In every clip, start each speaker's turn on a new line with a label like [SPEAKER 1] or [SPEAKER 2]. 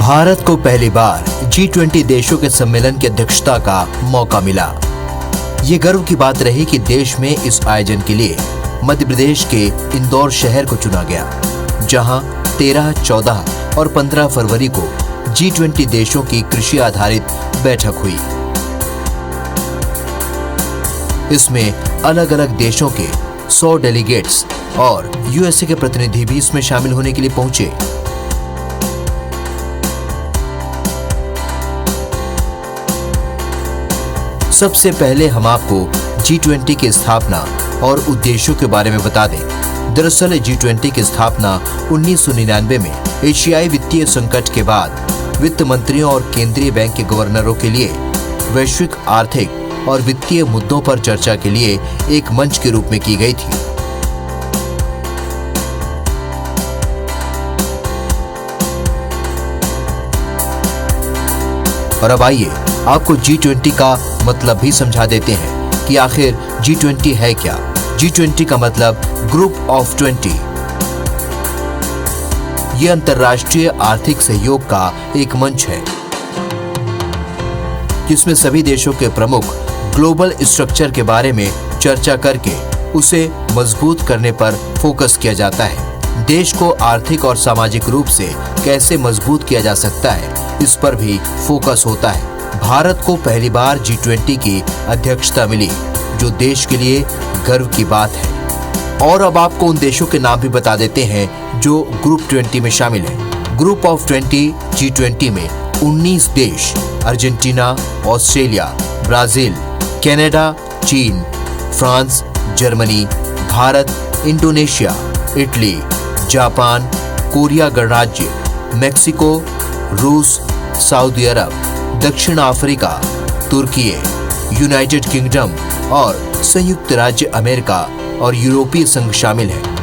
[SPEAKER 1] भारत को पहली बार G20 देशों के सम्मेलन की अध्यक्षता का मौका मिला। ये गर्व की बात रही कि देश में इस आयोजन के लिए मध्य प्रदेश के इंदौर शहर को चुना गया, जहां 13, 14 और 15 फरवरी को G20 देशों की कृषि आधारित बैठक हुई। इसमें अलग अलग देशों के 100 डेलीगेट्स और यूएसए के प्रतिनिधि भी इसमें शामिल होने के लिए पहुंचे। सबसे पहले हम आपको G20 की स्थापना और उद्देश्यों के बारे में बता दें। दरअसल G20 की स्थापना 1999 में एशियाई वित्तीय संकट के बाद वित्त मंत्रियों और केंद्रीय बैंक के गवर्नरों के लिए वैश्विक आर्थिक और वित्तीय मुद्दों पर चर्चा के लिए एक मंच के रूप में की गई थी। और अब आइए आपको G20 का मतलब भी समझा देते हैं कि आखिर G20 है क्या। G20 का मतलब ग्रुप ऑफ 20। यह अंतर्राष्ट्रीय आर्थिक सहयोग का एक मंच है, जिसमें सभी देशों के प्रमुख ग्लोबल स्ट्रक्चर के बारे में चर्चा करके उसे मजबूत करने पर फोकस किया जाता है। देश को आर्थिक और सामाजिक रूप से कैसे मजबूत किया जा सकता है, इस पर भी फोकस होता है। भारत को पहली बार G20 की अध्यक्षता मिली, जो देश के लिए गर्व की बात है। और अब आपको उन देशों के नाम भी बता देते हैं जो ग्रुप 20 में शामिल हैं। ग्रुप ऑफ 20 G20 में 19 देश अर्जेंटीना, ऑस्ट्रेलिया, ब्राजील, कनाडा, चीन, France, Germany, Bharat, Indonesia, Italy, Japan, Korea गणराज्य, मेक्सिको, रूस, सऊदी अरब, दक्षिण अफ्रीका, तुर्की, यूनाइटेड किंगडम और संयुक्त राज्य अमेरिका और यूरोपीय संघ शामिल है।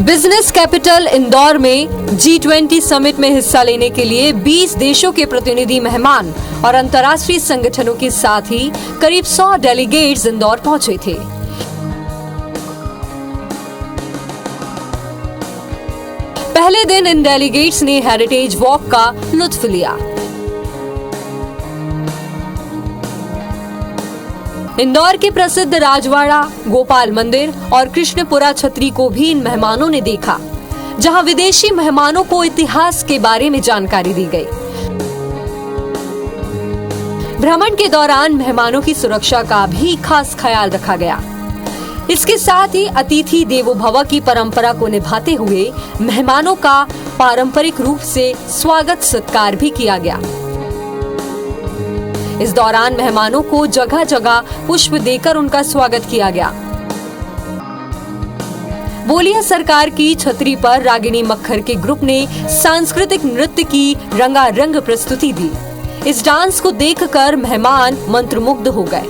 [SPEAKER 2] बिजनेस कैपिटल इंदौर में G20 समिट में हिस्सा लेने के लिए 20 देशों के प्रतिनिधि मेहमान और अंतर्राष्ट्रीय संगठनों के साथ ही करीब 100 डेलीगेट्स इंदौर पहुंचे थे। पहले दिन इन डेलीगेट्स ने हेरिटेज वॉक का लुत्फ लिया। इंदौर के प्रसिद्ध राजवाड़ा, गोपाल मंदिर और कृष्णपुरा छतरी को भी इन मेहमानों ने देखा, जहां विदेशी मेहमानों को इतिहास के बारे में जानकारी दी गई। भ्रमण के दौरान मेहमानों की सुरक्षा का भी खास ख्याल रखा गया। इसके साथ ही अतिथि देवो भव की परंपरा को निभाते हुए मेहमानों का पारंपरिक रूप से स्वागत सत्कार भी किया गया। इस दौरान मेहमानों को जगह जगह पुष्प देकर उनका स्वागत किया गया। बोलिया सरकार की छतरी पर रागिनी मक्खर के ग्रुप ने सांस्कृतिक नृत्य की रंगारंग प्रस्तुति दी। इस डांस को देखकर मेहमान मंत्रमुग्ध हो गए।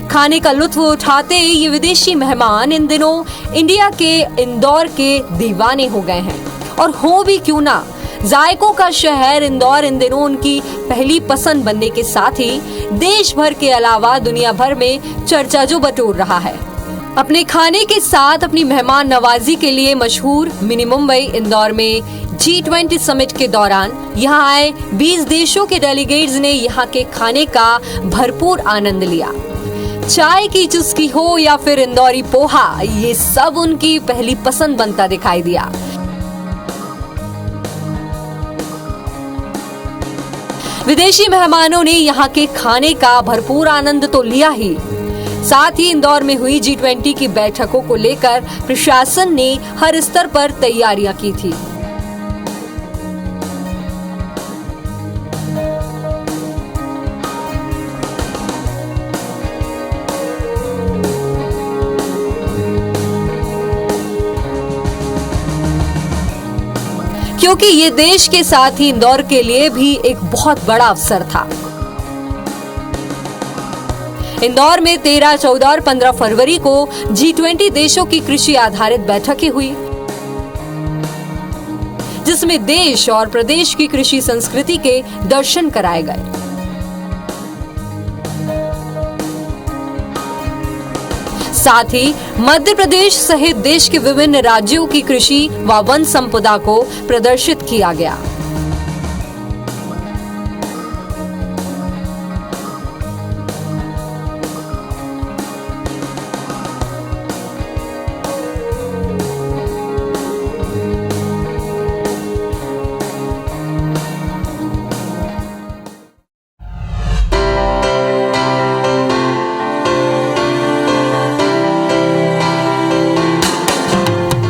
[SPEAKER 2] खाने का लुत्फ उठाते ये विदेशी मेहमान इन दिनों इंडिया के इंदौर के दीवाने हो गए हैं। और हो भी क्यों ना, जायकों का शहर इंदौर इन दिनों उनकी पहली पसंद बनने के साथ ही देश भर के अलावा दुनिया भर में चर्चा जो बटोर रहा है। अपने खाने के साथ अपनी मेहमान नवाजी के लिए मशहूर मिनी मुंबई इंदौर में G20 समिट के दौरान यहाँ आए 20 देशों के डेलीगेट्स ने यहाँ के खाने का भरपूर आनंद लिया। चाय की चुस्की हो या फिर इंदौरी पोहा, ये सब उनकी पहली पसंद बनता दिखाई दिया। विदेशी मेहमानों ने यहाँ के खाने का भरपूर आनंद तो लिया ही, साथ ही इंदौर में हुई G20 की बैठकों को लेकर प्रशासन ने हर स्तर पर तैयारियां की थी। क्योंकि ये देश के साथ ही इंदौर के लिए भी एक बहुत बड़ा अवसर था। इंदौर में 13, 14 और 15 फरवरी को G20 देशों की कृषि आधारित बैठकें हुई, जिसमें देश और प्रदेश की कृषि संस्कृति के दर्शन कराए गए। साथ ही मध्य प्रदेश सहित देश के विभिन्न राज्यों की कृषि व वन संपदा को प्रदर्शित किया गया।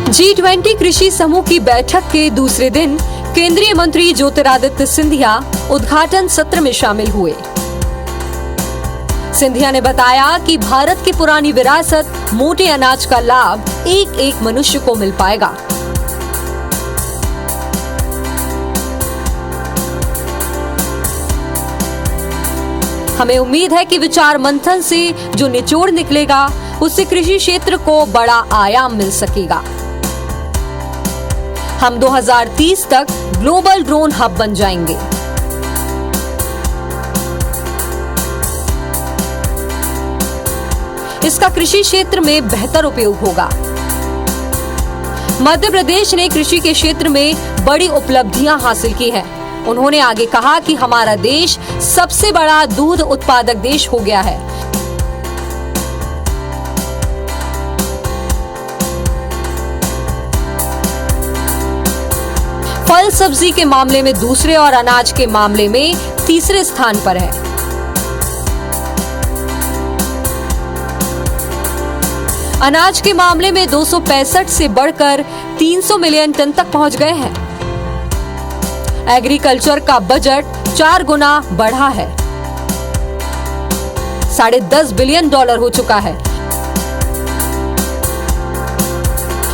[SPEAKER 2] G20 कृषि समूह की बैठक के दूसरे दिन केंद्रीय मंत्री ज्योतिरादित्य सिंधिया उद्घाटन सत्र में शामिल हुए। सिंधिया ने बताया कि भारत की पुरानी विरासत मोटे अनाज का लाभ एक एक मनुष्य को मिल पाएगा। हमें उम्मीद है कि विचार मंथन से जो निचोड़ निकलेगा उससे कृषि क्षेत्र को बड़ा आयाम मिल सकेगा। हम 2030 तक ग्लोबल ड्रोन हब बन जाएंगे। इसका कृषि क्षेत्र में बेहतर उपयोग होगा। मध्य प्रदेश ने कृषि के क्षेत्र में बड़ी उपलब्धियां हासिल की हैं। उन्होंने आगे कहा कि हमारा देश सबसे बड़ा दूध उत्पादक देश हो गया है। फल सब्जी के मामले में दूसरे और अनाज के मामले में तीसरे स्थान पर है। अनाज के मामले में 265 से बढ़कर 300 मिलियन टन तक पहुंच गए हैं। एग्रीकल्चर का बजट 4 गुना बढ़ा है, $10.5 बिलियन हो चुका है।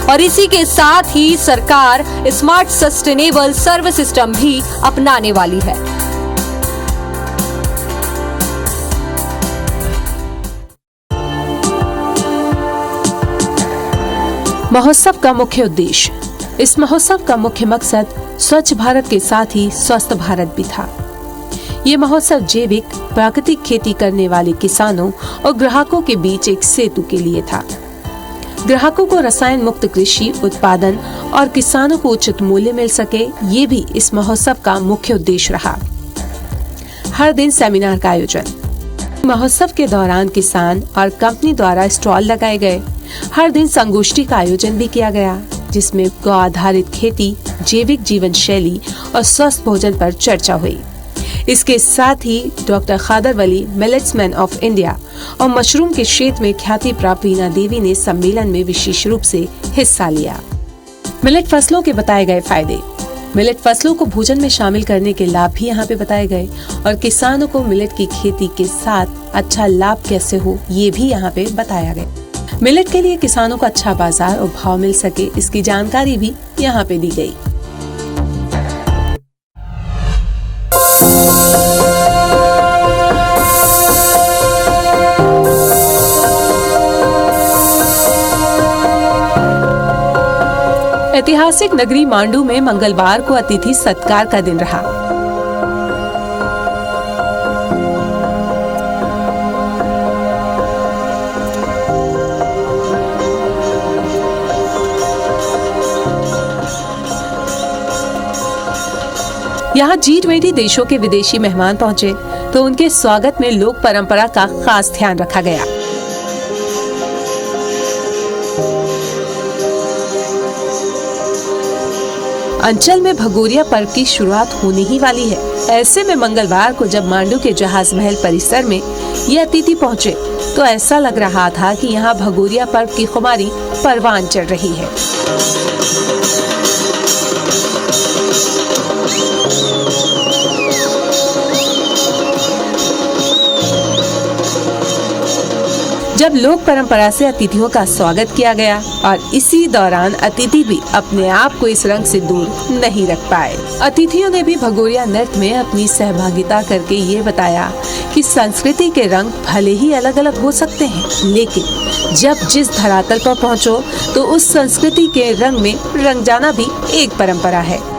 [SPEAKER 2] और इसी के साथ ही सरकार स्मार्ट सस्टेनेबल सर्विस सिस्टम भी अपनाने वाली है।
[SPEAKER 3] महोत्सव का मुख्य उद्देश्य। इस महोत्सव का मुख्य मकसद स्वच्छ भारत के साथ ही स्वस्थ भारत भी था। ये महोत्सव जैविक प्राकृतिक खेती करने वाले किसानों और ग्राहकों के बीच एक सेतु के लिए था। ग्राहकों को रसायन मुक्त कृषि उत्पादन और किसानों को उचित मूल्य मिल सके, ये भी इस महोत्सव का मुख्य उद्देश्य रहा। हर दिन सेमिनार का आयोजन। महोत्सव के दौरान किसान और कंपनी द्वारा स्टॉल लगाए गए। हर दिन संगोष्ठी का आयोजन भी किया गया, जिसमें गौ आधारित खेती, जैविक जीवन शैली और स्वस्थ भोजन पर चर्चा हुई। इसके साथ ही doctor Khadar Vali, millets man of India और मशरूम के क्षेत्र में ख्याति प्राप्त वीना देवी ने सम्मेलन में विशेष रूप से हिस्सा लिया। मिलेट फसलों के बताए गए फायदे। मिलेट फसलों को भोजन में शामिल करने के लाभ भी यहाँ पे बताए गए और किसानों को मिलेट की खेती के साथ अच्छा लाभ कैसे हो, ये भी यहाँ पे बताया गया। मिलेट के लिए किसानों को अच्छा बाजार और भाव मिल सके, इसकी जानकारी भी यहाँ पे दी गई। ऐतिहासिक नगरी मांडू में मंगलवार को अतिथि सत्कार का दिन रहा। यहाँ G20 देशों के विदेशी मेहमान पहुंचे तो उनके स्वागत में लोक परंपरा का खास ध्यान रखा गया। अंचल में भगोरिया पर्व की शुरुआत होने ही वाली है। ऐसे में मंगलवार को जब मांडू के जहाज महल परिसर में ये अतिथि पहुंचे तो ऐसा लग रहा था कि यहाँ भगोरिया पर्व की खुमारी परवान चढ़ रही है। जब लोक परंपरा से अतिथियों का स्वागत किया गया और इसी दौरान अतिथि भी अपने आप को इस रंग से दूर नहीं रख पाए। अतिथियों ने भी भगोरिया नृत्य में अपनी सहभागिता करके ये बताया कि संस्कृति के रंग भले ही अलग अलग हो सकते हैं, लेकिन जब जिस धरातल पर पहुंचो तो उस संस्कृति के रंग में रंग जाना भी एक परंपरा है।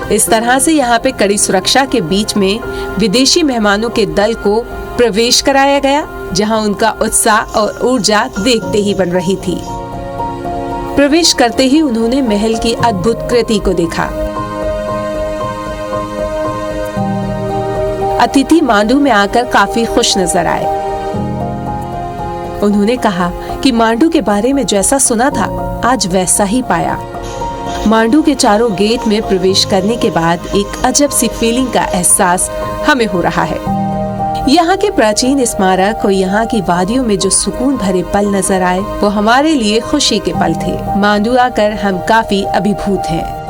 [SPEAKER 3] इस तरह से यहाँ पे कड़ी सुरक्षा के बीच में विदेशी मेहमानों के दल को प्रवेश कराया गया, जहाँ उनका उत्साह और ऊर्जा देखते ही बन रही थी। प्रवेश करते ही उन्होंने महल की अद्भुत कृति को देखा। अतिथि मांडू में आकर काफी खुश नजर आए। उन्होंने कहा कि मांडू के बारे में जैसा सुना था आज वैसा ही पाया। मांडू के चारों गेट में प्रवेश करने के बाद एक अजब सी फीलिंग का एहसास हमें हो रहा है। यहाँ के प्राचीन स्मारक और यहाँ की वादियों में जो सुकून भरे पल नजर आए वो हमारे लिए खुशी के पल थे। मांडू आकर हम काफी अभिभूत हैं।